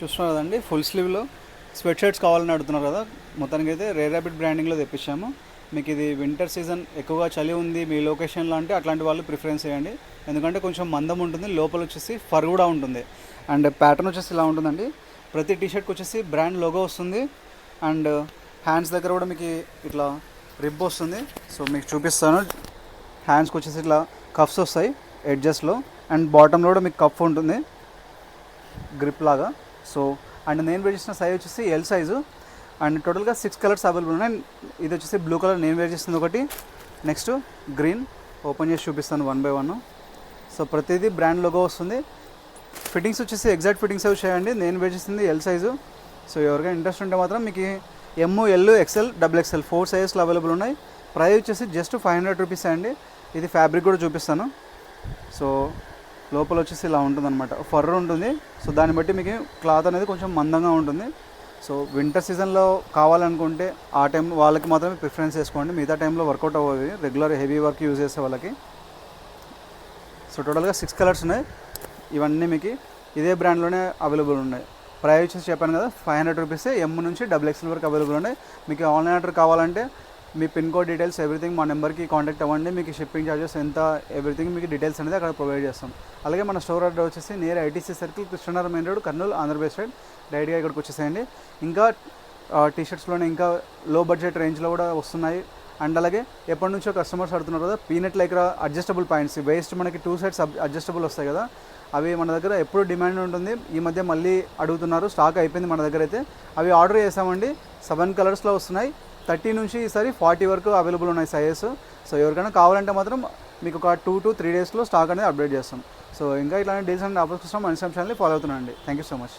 చూస్తున్నారు కదండి, full స్లీవ్లో sweat shirts కావాలని అడుగుతున్నారు కదా. మొత్తానికి అయితే రేర్ ర్యాపిడ్ బ్రాండింగ్లో తెప్పించాము. మీకు ఇది వింటర్ సీజన్, ఎక్కువగా చలి ఉంది మీ లొకేషన్లో అంటే అట్లాంటి వాళ్ళు ప్రిఫరెన్స్ చేయండి. ఎందుకంటే కొంచెం మందం ఉంటుంది, లోపల వచ్చేసి ఫర్ కూడా ఉంటుంది. అండ్ ప్యాటర్న్ వచ్చేసి ఇలా ఉంటుందండి. ప్రతి టీషర్ట్కి వచ్చేసి బ్రాండ్ లోగో వస్తుంది. అండ్ హ్యాండ్స్ దగ్గర కూడా మీకు ఇట్లా రిబ్ వస్తుంది. సో మీకు చూపిస్తాను. హ్యాండ్స్కి వచ్చేసి ఇట్లా కఫ్స్ వస్తాయి ఎడ్జెస్లో. అండ్ బాటంలో కూడా మీకు కఫ్ ఉంటుంది గ్రిప్ లాగా. సో అండ్ నేను వేర్ చేసిన సైజ్ వచ్చేసి ఎల్ సైజు. అండ్ టోటల్గా 6 కలర్స్ అవైలబుల్ ఉన్నాయి. ఇది వచ్చేసి బ్లూ కలర్ నేను వేర్ చేస్తుంది ఒకటి. నెక్స్ట్ గ్రీన్ ఓపెన్ చేసి చూపిస్తాను 1 by 1. సో ప్రతిదీ బ్రాండ్ లోగో వస్తుంది. ఫిట్టింగ్స్ వచ్చేసి ఎగ్జాక్ట్ ఫిట్టింగ్స్ అవి చేయండి. నేను వేర్ చేసింది ఎల్ సైజు. సో ఎవరికైనా ఇంట్రెస్ట్ ఉంటే మాత్రం మీకు ఎమ్, ఎల్, ఎక్స్ఎల్, XXL 4 సైజెస్లో అవైలబుల్ ఉన్నాయి. ప్రైస్ వచ్చేసి జస్ట్ 500 రూపీస్ అండి. ఇది ఫ్యాబ్రిక్ కూడా చూపిస్తాను. సో లోపల వచ్చేసి ఇలా ఉంటుందన్నమాట, ఫర్ ఉంటుంది. సో దాన్ని బట్టి మీకు క్లాత్ అనేది కొంచెం మందంగా ఉంటుంది. సో వింటర్ సీజన్లో కావాలనుకుంటే ఆ టైం వాళ్ళకి మాత్రమే ప్రిఫరెన్స్ చేసుకోండి. మిగతా టైంలో వర్కౌట్ అవ్వదు రెగ్యులర్ హెవీ వర్క్ యూజ్ చేసే వాళ్ళకి. సో టోటల్గా 6 కలర్స్ ఉన్నాయి. ఇవన్నీ మీకు ఇదే బ్రాండ్లోనే అవైలబుల్ ఉన్నాయి. ప్రైస్ వచ్చేసి చెప్పాను కదా 500 రూపీస్. ఎమ్ నుంచి XXL వరకు అవైలబుల్ ఉన్నాయి. మీకు ఆన్లైన్ ఆర్డర్ కావాలంటే మీ పిన్ కోడ్ డీటెయిల్స్ ఎవ్రీథింగ్ మా నెంబర్కి కాంటాక్ట్ అవ్వండి. మీకు షిప్పింగ్ ఛార్జెస్ ఎంత ఎవ్రీథింగ్ మీకు డీటెయిల్స్ అనేది అక్కడ ప్రొవైడ్ చేస్తాం. అలాగే మన స్టోర్ అడ్రస్ వచ్చేసి near ITC circle, Krishnanagar main road, Kurnool, Andhra Pradesh side. డైరెక్ట్గా ఇక్కడికి వచ్చేసేయండి. ఇంకా టీషర్ట్స్లోనే ఇంకా లో బడ్జెట్ రేంజ్లో కూడా వస్తున్నాయి. అండ్ అలాగే ఎప్పటి నుంచో కస్టమర్స్ అడుగుతున్నారు కదా, peanut Lycra adjustable points, waste మనకి 2 సైడ్స్ అడ్జస్టబుల్ వస్తాయి కదా, అవి మన దగ్గర ఎప్పుడు డిమాండ్ ఉంటుంది. ఈ మధ్య మళ్ళీ అడుగుతున్నారు, స్టాక్ అయిపోయింది మన దగ్గర అయితే. అవి ఆర్డర్ చేసామండి. 7 కలర్స్లో వస్తున్నాయి. 30 నుంచి ఈసారి 40 వరకు అవైలబుల్ ఉన్నాయి సైజెస్. సో ఎవరికైనా కావాలంటే మాత్రం మీకు ఒక 2 to 3 డేస్లో స్టాక్ అనేది అప్డేట్ చేస్తాం. సో ఇంకా ఇట్లాంటి డీల్స్ అండ్ ఆఫర్స్ కోసం మన ఇన్స్టాగ్రామ్ ఛానల్ని ఫాలో అవుతున్నాండి. Thank you so much.